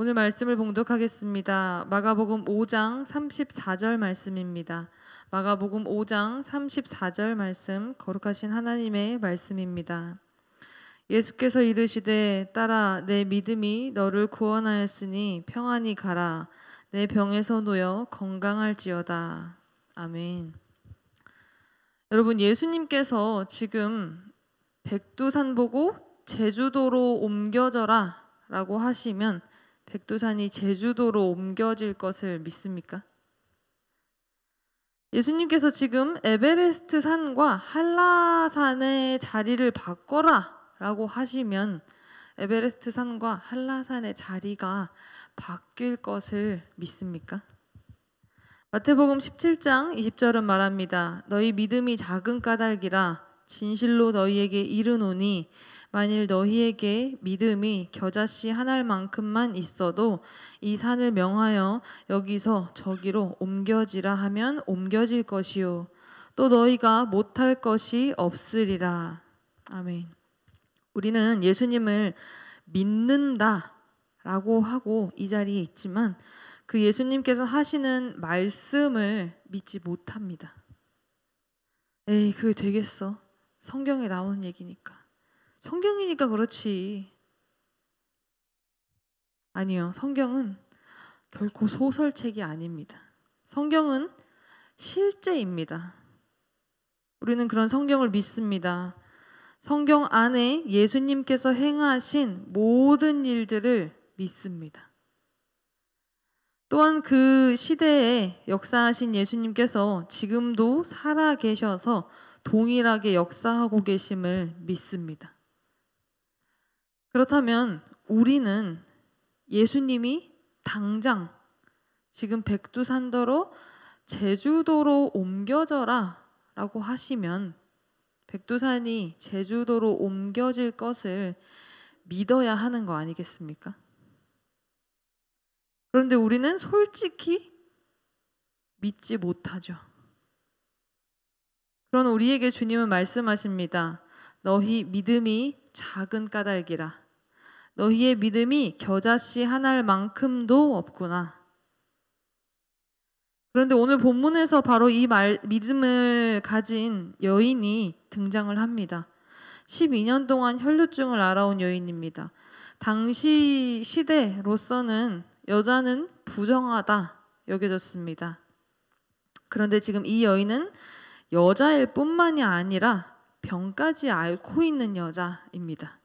오늘 말씀을 봉독하겠습니다. 마가복음 5장 34절 말씀입니다. 마가복음 5장 34절 말씀, 거룩하신 하나님의 말씀입니다. 예수께서 이르시되 딸아 내 믿음이 너를 구원하였으니 평안히 가라. 내 병에서 놓여 건강할지어다. 아멘. 여러분, 예수님께서 지금 백두산 보고 제주도로 옮겨져라 라고 하시면 백두산이 제주도로 옮겨질 것을 믿습니까? 예수님께서 지금 에베레스트 산과 한라산의 자리를 바꿔라 라고 하시면 에베레스트 산과 한라산의 자리가 바뀔 것을 믿습니까? 마태복음 17장 20절은 말합니다. 너희 믿음이 작은 까닭이라 진실로 너희에게 이르노니 만일 너희에게 믿음이 겨자씨 한 알만큼만 있어도 이 산을 명하여 여기서 저기로 옮겨지라 하면 옮겨질 것이요 또 너희가 못할 것이 없으리라. 아멘. 우리는 예수님을 믿는다라고 하고 이 자리에 있지만 그 예수님께서 하시는 말씀을 믿지 못합니다. 에이, 그게 되겠어? 성경에 나오는 얘기니까. 성경이니까 그렇지. 아니요, 성경은 결코 소설책이 아닙니다. 성경은 실제입니다. 우리는 그런 성경을 믿습니다. 성경 안에 예수님께서 행하신 모든 일들을 믿습니다. 또한 그 시대에 역사하신 예수님께서 지금도 살아계셔서 동일하게 역사하고 계심을 믿습니다. 그렇다면 우리는 예수님이 당장 지금 백두산더러 제주도로 옮겨져라 라고 하시면 백두산이 제주도로 옮겨질 것을 믿어야 하는 거 아니겠습니까? 그런데 우리는 솔직히 믿지 못하죠. 그런 우리에게 주님은 말씀하십니다. 너희 믿음이 작은 까닭이라. 너희의 믿음이 겨자씨 한 알만큼도 없구나. 그런데 오늘 본문에서 바로 이 믿음을 가진 여인이 등장을 합니다. 12년 동안 혈루증을 앓아온 여인입니다. 당시 시대로서는 여자는 부정하다 여겨졌습니다. 그런데 지금 이 여인은 여자일 뿐만이 아니라 병까지 앓고 있는 여자입니다.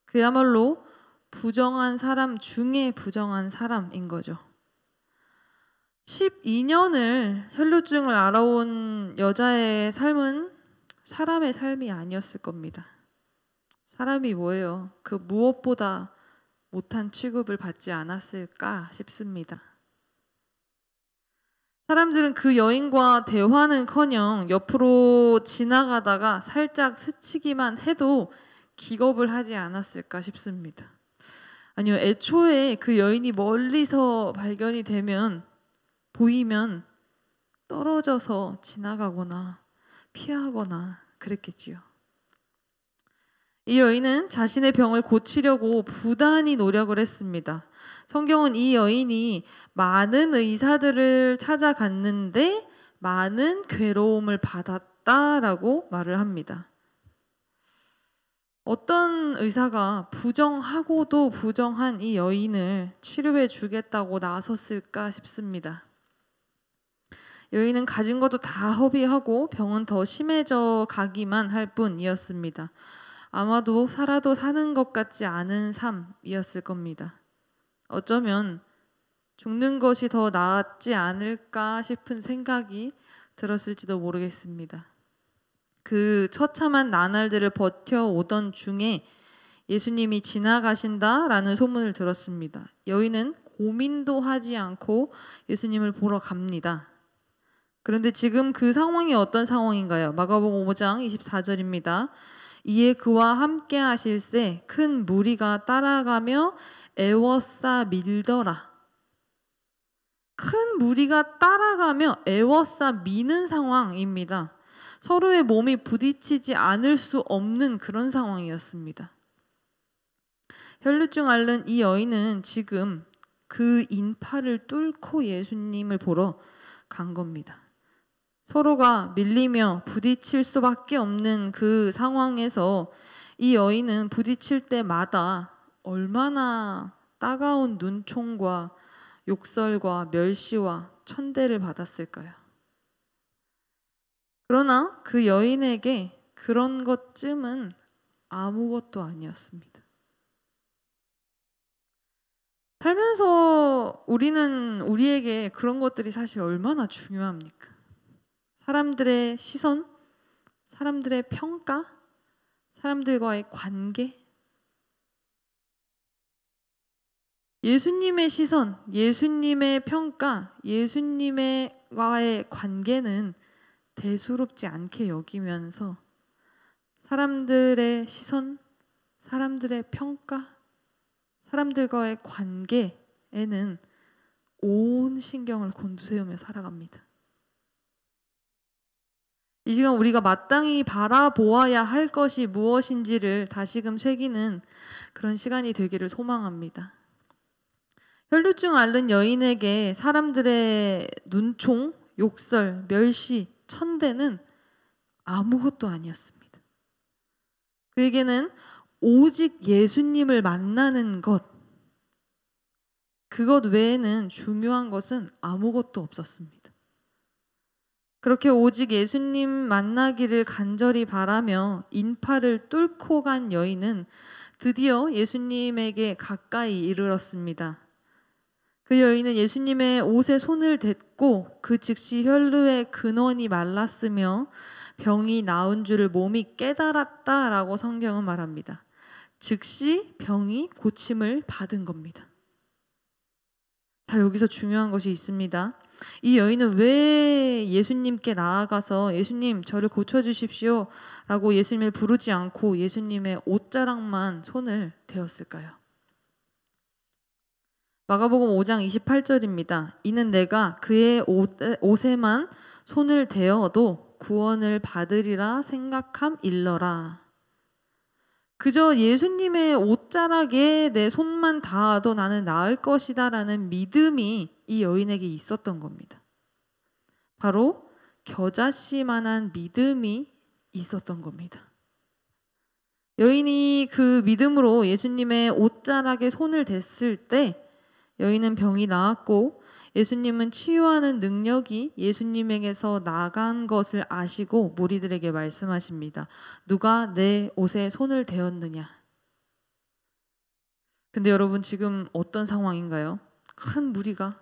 그야말로 부정한 사람 중에 부정한 사람인 거죠. 12년을 혈루증을 앓아온 여자의 삶은 사람의 삶이 아니었을 겁니다. 사람이 뭐예요? 그 무엇보다 못한 취급을 받지 않았을까 싶습니다. 사람들은 그 여인과 대화는커녕 옆으로 지나가다가 살짝 스치기만 해도 기겁을 하지 않았을까 싶습니다. 아니요, 애초에 그 여인이 멀리서 발견이 되면 보이면 떨어져서 지나가거나 피하거나 그랬겠지요. 이 여인은 자신의 병을 고치려고 부단히 노력을 했습니다. 성경은 이 여인이 많은 의사들을 찾아갔는데 많은 괴로움을 받았다라고 말을 합니다. 어떤 의사가 부정하고도 부정한 이 여인을 치료해 주겠다고 나섰을까 싶습니다. 여인은 가진 것도 다 허비하고 병은 더 심해져 가기만 할 뿐이었습니다. 아마도 살아도 사는 것 같지 않은 삶이었을 겁니다. 어쩌면 죽는 것이 더 낫지 않을까 싶은 생각이 들었을지도 모르겠습니다. 그 처참한 나날들을 버텨오던 중에 예수님이 지나가신다라는 소문을 들었습니다. 여인은 고민도 하지 않고 예수님을 보러 갑니다. 그런데 지금 그 상황이 어떤 상황인가요? 마가복음 5장 24절입니다. 이에 그와 함께 하실새 큰 무리가 따라가며 애워싸 밀더라. 큰 무리가 따라가며 애워싸 미는 상황입니다. 서로의 몸이 부딪히지 않을 수 없는 그런 상황이었습니다. 혈루증 앓는 이 여인은 지금 그 인파를 뚫고 예수님을 보러 간 겁니다. 서로가 밀리며 부딪힐 수밖에 없는 그 상황에서 이 여인은 부딪힐 때마다 얼마나 따가운 눈총과 욕설과 멸시와 천대를 받았을까요? 그러나 그 여인에게 그런 것쯤은 아무것도 아니었습니다. 살면서 우리에게 그런 것들이 사실 얼마나 중요합니까? 사람들의 시선, 사람들의 평가, 사람들과의 관계. 예수님의 시선, 예수님의 평가, 예수님과의 관계는 대수롭지 않게 여기면서 사람들의 시선, 사람들의 평가, 사람들과의 관계에는 온 신경을 곤두세우며 살아갑니다. 이 시간 우리가 마땅히 바라보아야 할 것이 무엇인지를 다시금 새기는 그런 시간이 되기를 소망합니다. 혈루증 앓는 여인에게 사람들의 눈총, 욕설, 멸시, 천대는 아무것도 아니었습니다. 그에게는 오직 예수님을 만나는 것, 그것 외에는 중요한 것은 아무것도 없었습니다. 그렇게 오직 예수님 만나기를 간절히 바라며 인파를 뚫고 간 여인은 드디어 예수님에게 가까이 이르렀습니다. 그 여인은 예수님의 옷에 손을 댔고 그 즉시 혈루의 근원이 말랐으며 병이 나은 줄을 몸이 깨달았다라고 성경은 말합니다. 즉시 병이 고침을 받은 겁니다. 자, 여기서 중요한 것이 있습니다. 이 여인은 왜 예수님께 나아가서 예수님 저를 고쳐주십시오 라고 예수님을 부르지 않고 예수님의 옷자락만 손을 대었을까요? 마가복음 5장 28절입니다. 이는 내가 그의 옷에만 손을 대어도 구원을 받으리라 생각함일러라. 그저 예수님의 옷자락에 내 손만 닿아도 나는 나을 것이다 라는 믿음이 이 여인에게 있었던 겁니다. 바로 겨자씨만한 믿음이 있었던 겁니다. 여인이 그 믿음으로 예수님의 옷자락에 손을 댔을 때 여인은 병이 나았고 예수님은 치유하는 능력이 예수님에게서 나간 것을 아시고 무리들에게 말씀하십니다. 누가 내 옷에 손을 대었느냐? 근데 여러분 지금 어떤 상황인가요? 큰 무리가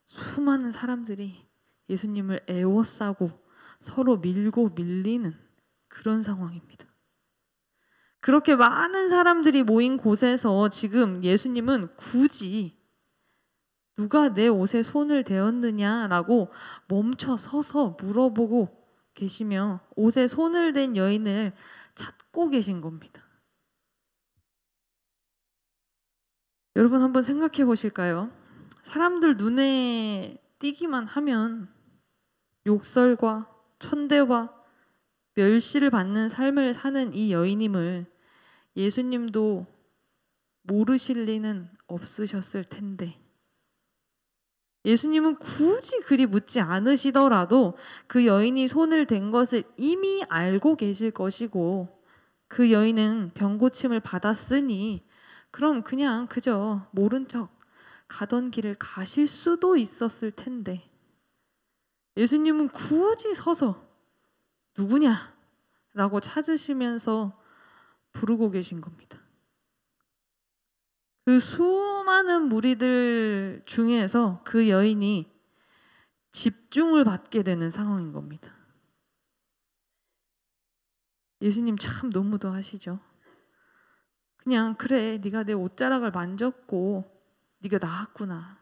수많은 사람들이 예수님을 애워싸고 서로 밀고 밀리는 그런 상황입니다. 그렇게 많은 사람들이 모인 곳에서 지금 예수님은 굳이 누가 내 옷에 손을 대었느냐라고 멈춰 서서 물어보고 계시며 옷에 손을 댄 여인을 찾고 계신 겁니다. 여러분 한번 생각해 보실까요? 사람들 눈에 띄기만 하면 욕설과 천대와 멸시를 받는 삶을 사는 이 여인임을 예수님도 모르실 리는 없으셨을 텐데 예수님은 굳이 그리 묻지 않으시더라도 그 여인이 손을 댄 것을 이미 알고 계실 것이고 그 여인은 병고침을 받았으니 그럼 그냥 그저 모른 척 가던 길을 가실 수도 있었을 텐데 예수님은 굳이 서서 누구냐? 라고 찾으시면서 부르고 계신 겁니다. 그 수많은 무리들 중에서 그 여인이 집중을 받게 되는 상황인 겁니다. 예수님 참 너무도 하시죠. 그냥 그래 네가 내 옷자락을 만졌고 네가 나았구나.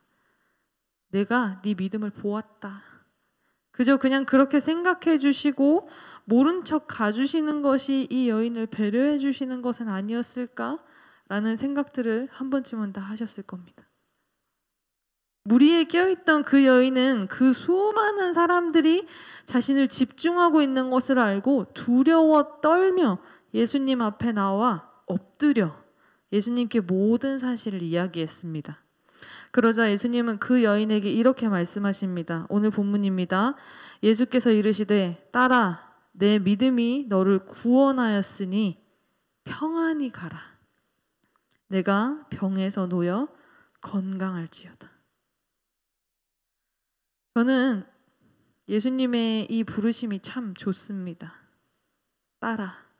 내가 네 믿음을 보았다. 그저 그냥 그렇게 생각해 주시고 모른 척 가주시는 것이 이 여인을 배려해 주시는 것은 아니었을까? 라는 생각들을 한 번쯤은 다 하셨을 겁니다. 무리에 껴있던 그 여인은 그 수많은 사람들이 자신을 집중하고 있는 것을 알고 두려워 떨며 예수님 앞에 나와 엎드려 예수님께 모든 사실을 이야기했습니다. 그러자 예수님은 그 여인에게 이렇게 말씀하십니다. 오늘 본문입니다. 예수께서 이르시되 딸아 내 믿음이 너를 구원하였으니 평안히 가라. 내가 병에서 놓여 건강할지어다. 저는 예수님의 이 부르심이 참 좋습니다. 딸아.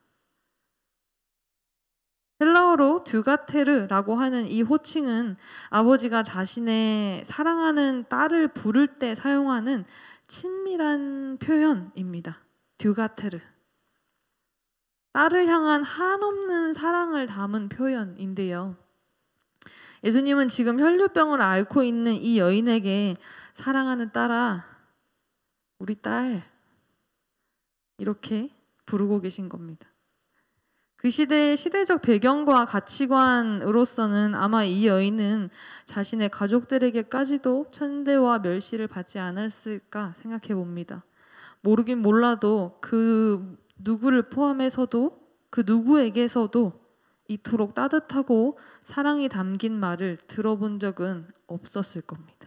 헬라어로 듀가테르라고 하는 이 호칭은 아버지가 자신의 사랑하는 딸을 부를 때 사용하는 친밀한 표현입니다. 듀가테르. 딸을 향한 한없는 사랑을 담은 표현인데요. 예수님은 지금 혈류병을 앓고 있는 이 여인에게 사랑하는 딸아, 우리 딸 이렇게 부르고 계신 겁니다. 그 시대의 시대적 배경과 가치관으로서는 아마 이 여인은 자신의 가족들에게까지도 천대와 멸시를 받지 않았을까 생각해 봅니다. 모르긴 몰라도 그 누구를 포함해서도 그 누구에게서도 이토록 따뜻하고 사랑이 담긴 말을 들어본 적은 없었을 겁니다.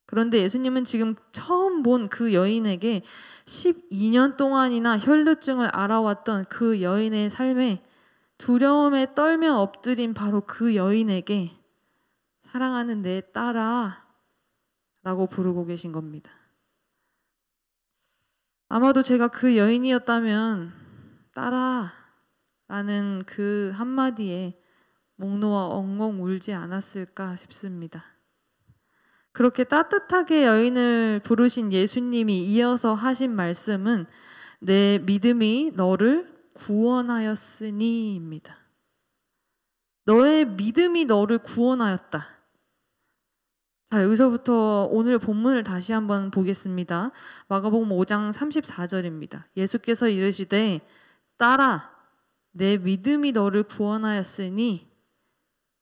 그런데 예수님은 지금 처음 본 그 여인에게 12년 동안이나 혈루증을 앓아왔던 그 여인의 삶에 두려움에 떨며 엎드린 바로 그 여인에게 사랑하는 내 딸아 라고 부르고 계신 겁니다. 아마도 제가 그 여인이었다면 딸아 라는 그 한마디에 목 놓아 엉엉 울지 않았을까 싶습니다. 그렇게 따뜻하게 여인을 부르신 예수님이 이어서 하신 말씀은 내 믿음이 너를 구원하였으니입니다. 너의 믿음이 너를 구원하였다. 자, 여기서부터 오늘 본문을 다시 한번 보겠습니다. 마가복음 5장 34절입니다. 예수께서 이르시되 딸아 내 믿음이 너를 구원하였으니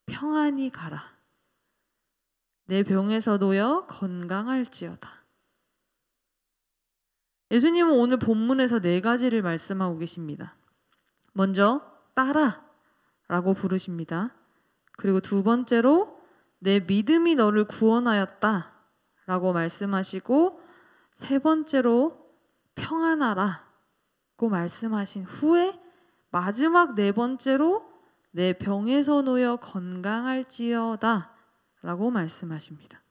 평안히 가라. 내 병에서 놓여 건강할지어다. 예수님은 오늘 본문에서 4가지를 말씀하고 계십니다. 먼저 딸아 라고 부르십니다. 그리고 두 번째로 내 믿음이 너를 구원하였다 라고 말씀하시고 세 번째로 평안하라고 말씀하신 후에 마지막 4번째로 내 병에서 놓여 건강할지어다 라고 말씀하십니다.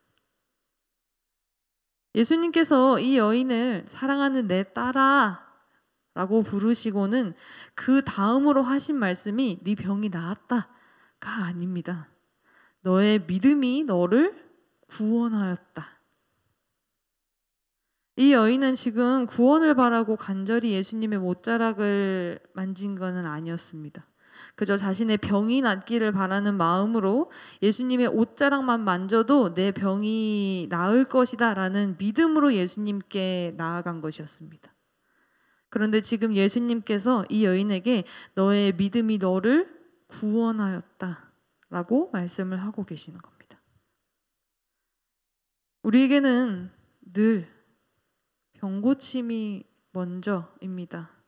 예수님께서 이 여인을 사랑하는 내 딸아 라고 부르시고는 그 다음으로 하신 말씀이 네 병이 나았다가 아닙니다. 너의 믿음이 너를 구원하였다. 이 여인은 지금 구원을 바라고 간절히 예수님의 못자락을 만진 것은 아니었습니다. 그저 자신의 병이 낫기를 바라는 마음으로 예수님의 옷자락만 만져도 내 병이 나을 것이다 라는 믿음으로 예수님께 나아간 것이었습니다. 그런데 지금 예수님께서 이 여인에게 너의 믿음이 너를 구원하였다 라고 말씀을 하고 계시는 겁니다. 우리에게는 늘 병고침이 먼저입니다.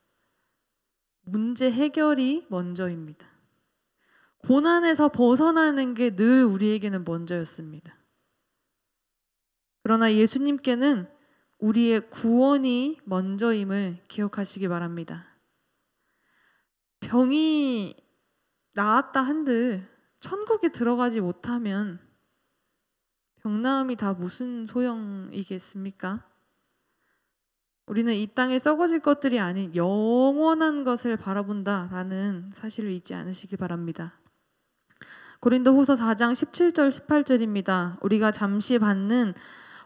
문제 해결이 먼저입니다. 고난에서 벗어나는 게 늘 우리에게는 먼저였습니다. 그러나 예수님께는 우리의 구원이 먼저임을 기억하시기 바랍니다. 병이 나았다 한들 천국에 들어가지 못하면 병나음이 다 무슨 소용이겠습니까? 우리는 이 땅에 썩어질 것들이 아닌 영원한 것을 바라본다라는 사실을 잊지 않으시기 바랍니다. 고린도후서 4장 17절 18절입니다. 우리가 잠시 받는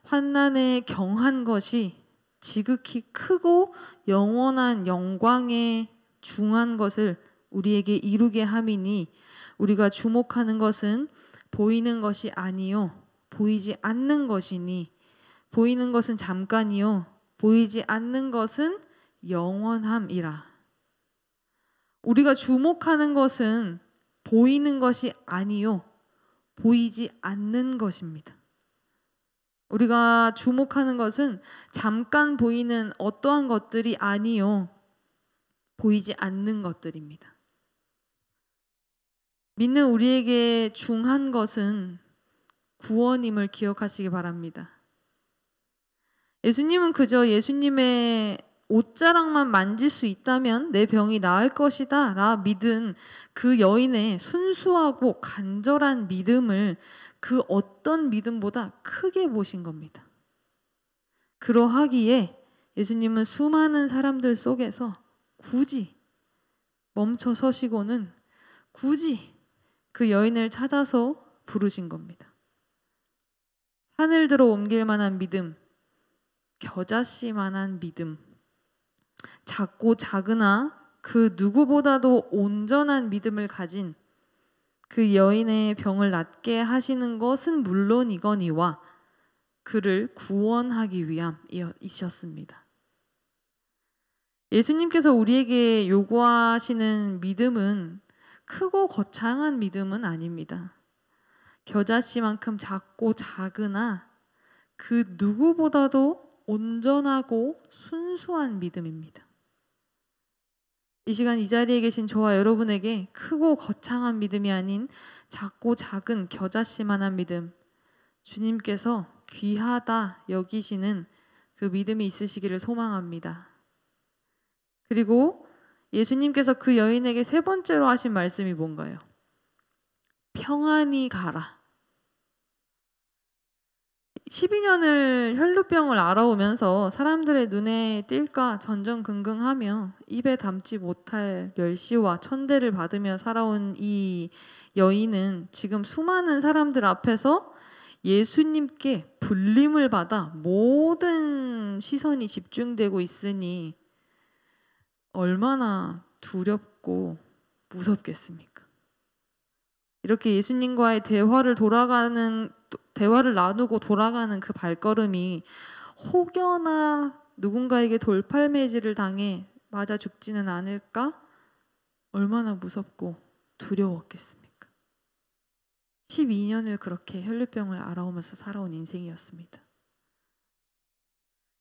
환난에 경한 것이 지극히 크고 영원한 영광에 중한 것을 우리에게 이루게 함이니 우리가 주목하는 것은 보이는 것이 아니요 보이지 않는 것이니 보이는 것은 잠깐이요 보이지 않는 것은 영원함이라. 우리가 주목하는 것은 보이는 것이 아니요 보이지 않는 것입니다. 우리가 주목하는 것은 잠깐 보이는 어떠한 것들이 아니요 보이지 않는 것들입니다. 믿는 우리에게 중한 것은 구원임을 기억하시기 바랍니다. 예수님은 그저 예수님의 옷자락만 만질 수 있다면 내 병이 나을 것이다 라 믿은 그 여인의 순수하고 간절한 믿음을 그 어떤 믿음보다 크게 보신 겁니다. 그러하기에 예수님은 수많은 사람들 속에서 굳이 멈춰 서시고는 굳이 그 여인을 찾아서 부르신 겁니다. 산을 들어 옮길 만한 믿음, 겨자씨 만한 믿음, 작고 작으나 그 누구보다도 온전한 믿음을 가진 그 여인의 병을 낫게 하시는 것은 물론이거니와 그를 구원하기 위함이셨습니다. 예수님께서 우리에게 요구하시는 믿음은 크고 거창한 믿음은 아닙니다. 겨자씨만큼 작고 작으나 그 누구보다도 온전하고 순수한 믿음입니다. 이 시간 이 자리에 계신 저와 여러분에게 크고 거창한 믿음이 아닌 작고 작은 겨자씨만한 믿음, 주님께서 귀하다 여기시는 그 믿음이 있으시기를 소망합니다. 그리고 예수님께서 그 여인에게 세 번째로 하신 말씀이 뭔가요? 평안히 가라. 12년을 혈루병을 앓아오면서 사람들의 눈에 띌까 전전긍긍하며 입에 담지 못할 멸시와 천대를 받으며 살아온 이 여인은 지금 수많은 사람들 앞에서 예수님께 불림을 받아 모든 시선이 집중되고 있으니 얼마나 두렵고 무섭겠습니까? 이렇게 예수님과의 대화를 나누고 돌아가는 그 발걸음이 혹여나 누군가에게 돌팔매질을 당해 맞아 죽지는 않을까? 얼마나 무섭고 두려웠겠습니까? 12년을 그렇게 혈루병을 앓아오면서 살아온 인생이었습니다.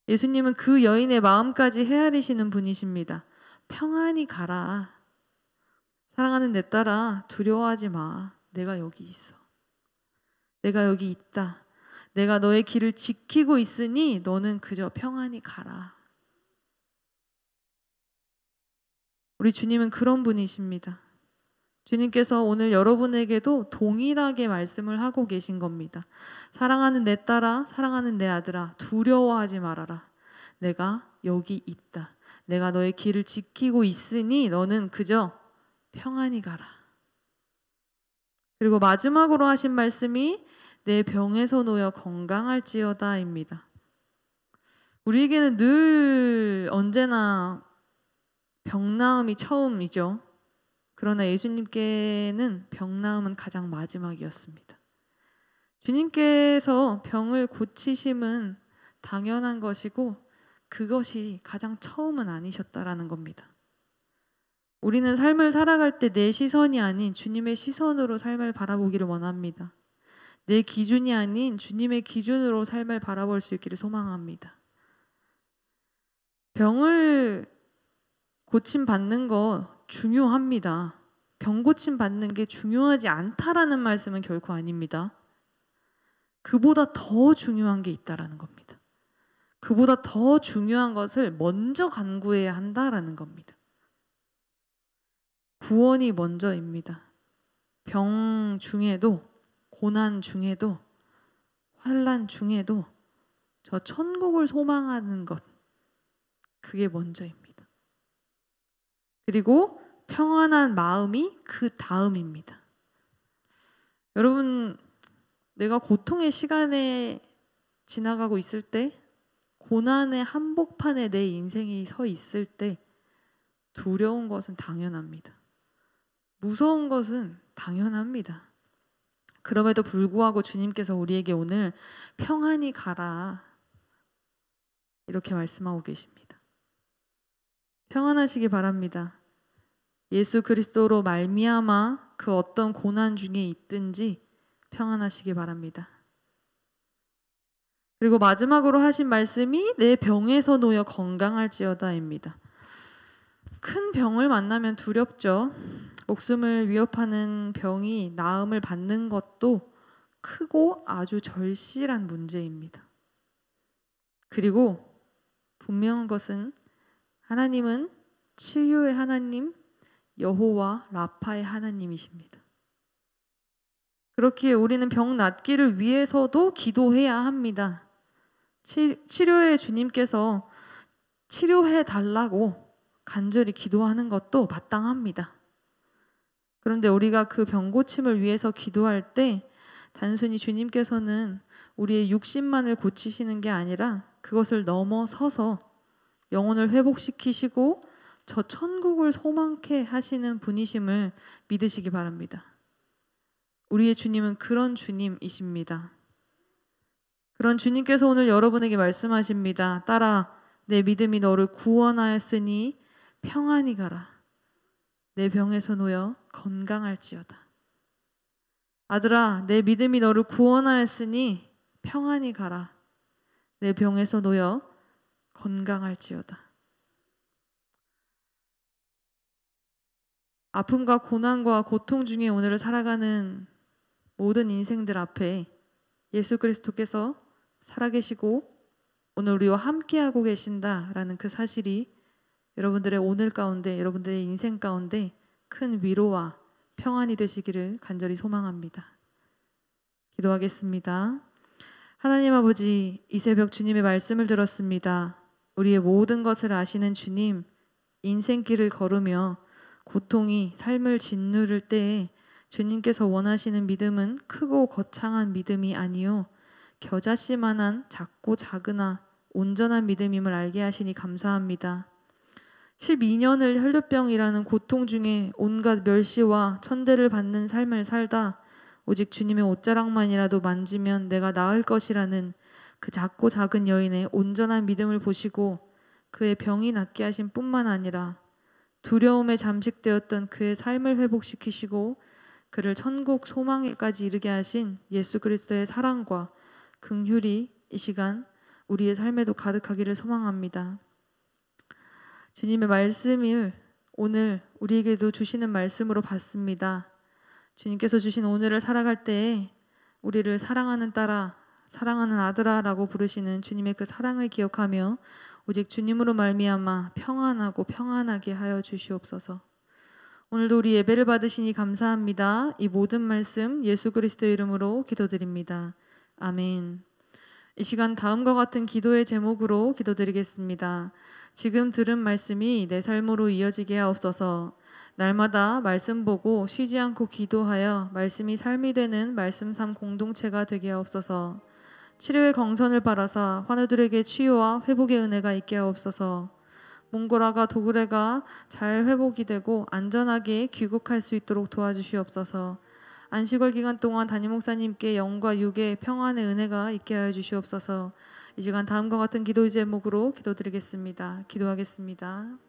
예수님은 그 여인의 마음까지 헤아리시는 분이십니다. 평안히 가라. 사랑하는 내 딸아, 두려워하지 마. 내가 여기 있어. 내가 여기 있다. 내가 너의 길을 지키고 있으니 너는 그저 평안히 가라. 우리 주님은 그런 분이십니다. 주님께서 오늘 여러분에게도 동일하게 말씀을 하고 계신 겁니다. 사랑하는 내 딸아, 사랑하는 내 아들아, 두려워하지 말아라. 내가 여기 있다. 내가 너의 길을 지키고 있으니 너는 그저 평안히 가라. 그리고 마지막으로 하신 말씀이 내 병에서 놓여 건강할지어다입니다. 우리에게는 늘 언제나 병나음이 처음이죠. 그러나 예수님께는 병나음은 가장 마지막이었습니다. 주님께서 병을 고치심은 당연한 것이고 그것이 가장 처음은 아니셨다라는 겁니다. 우리는 삶을 살아갈 때 내 시선이 아닌 주님의 시선으로 삶을 바라보기를 원합니다. 내 기준이 아닌 주님의 기준으로 삶을 바라볼 수 있기를 소망합니다. 병을 고침받는 거 중요합니다. 병 고침받는 게 중요하지 않다라는 말씀은 결코 아닙니다. 그보다 더 중요한 게 있다라는 겁니다. 그보다 더 중요한 것을 먼저 간구해야 한다라는 겁니다. 구원이 먼저입니다. 병 중에도, 고난 중에도, 환난 중에도 저 천국을 소망하는 것, 그게 먼저입니다. 그리고 평안한 마음이 그 다음입니다. 여러분, 내가 고통의 시간에 지나가고 있을 때, 고난의 한복판에 내 인생이 서 있을 때 두려운 것은 당연합니다. 무서운 것은 당연합니다. 그럼에도 불구하고 주님께서 우리에게 오늘 평안히 가라 이렇게 말씀하고 계십니다. 평안하시기 바랍니다. 예수 그리스도로 말미암아 그 어떤 고난 중에 있든지 평안하시기 바랍니다. 그리고 마지막으로 하신 말씀이 내 병에서 놓여 건강할지어다입니다. 큰 병을 만나면 두렵죠. 목숨을 위협하는 병이 나음을 받는 것도 크고 아주 절실한 문제입니다. 그리고 분명한 것은 하나님은 치유의 하나님, 여호와 라파의 하나님이십니다. 그렇기에 우리는 병 낫기를 위해서도 기도해야 합니다. 치료의 주님께서 치료해 달라고 간절히 기도하는 것도 마땅합니다. 그런데 우리가 그 병 고침을 위해서 기도할 때 단순히 주님께서는 우리의 육신만을 고치시는 게 아니라 그것을 넘어서서 영혼을 회복시키시고 저 천국을 소망케 하시는 분이심을 믿으시기 바랍니다. 우리의 주님은 그런 주님이십니다. 그런 주님께서 오늘 여러분에게 말씀하십니다. 딸아, 내 믿음이 너를 구원하였으니 평안히 가라. 내 병에서 놓여 건강할지어다. 아들아, 내 믿음이 너를 구원하였으니 평안히 가라. 내 병에서 놓여 건강할지어다. 아픔과 고난과 고통 중에 오늘을 살아가는 모든 인생들 앞에 예수 그리스도께서 살아계시고 오늘 우리와 함께하고 계신다라는 그 사실이 여러분들의 오늘 가운데, 여러분들의 인생 가운데 큰 위로와 평안이 되시기를 간절히 소망합니다. 기도하겠습니다. 하나님 아버지, 이 새벽 주님의 말씀을 들었습니다. 우리의 모든 것을 아시는 주님, 인생길을 걸으며 고통이 삶을 짓누를 때에 주님께서 원하시는 믿음은 크고 거창한 믿음이 아니요 겨자씨만한 작고 작으나 온전한 믿음임을 알게 하시니 감사합니다. 12년을 혈류병이라는 고통 중에 온갖 멸시와 천대를 받는 삶을 살다 오직 주님의 옷자락만이라도 만지면 내가 나을 것이라는 그 작고 작은 여인의 온전한 믿음을 보시고 그의 병이 낫게 하신 뿐만 아니라 두려움에 잠식되었던 그의 삶을 회복시키시고 그를 천국 소망에까지 이르게 하신 예수 그리스도의 사랑과 긍휼이 이 시간 우리의 삶에도 가득하기를 소망합니다. 주님의 말씀을 오늘 우리에게도 주시는 말씀으로 받습니다. 주님께서 주신 오늘을 살아갈 때에 우리를 사랑하는 딸아, 사랑하는 아들아 라고 부르시는 주님의 그 사랑을 기억하며 오직 주님으로 말미암아 평안하고 평안하게 하여 주시옵소서. 오늘도 우리 예배를 받으시니 감사합니다. 이 모든 말씀 예수 그리스도의 이름으로 기도드립니다. 아멘. 이 시간 다음과 같은 기도의 제목으로 기도드리겠습니다. 지금 들은 말씀이 내 삶으로 이어지게 하옵소서. 날마다 말씀 보고 쉬지 않고 기도하여 말씀이 삶이 되는 말씀 삶 공동체가 되게 하옵소서. 치료의 경선을 바라사 환우들에게 치유와 회복의 은혜가 있게 하옵소서. 몽골아가 도그레가 잘 회복이 되고 안전하게 귀국할 수 있도록 도와주시옵소서. 안식월 기간 동안 담임 목사님께 영과 육의 평안의 은혜가 있게 하여 주시옵소서. 이 시간 다음과 같은 기도 제목으로 기도드리겠습니다. 기도하겠습니다.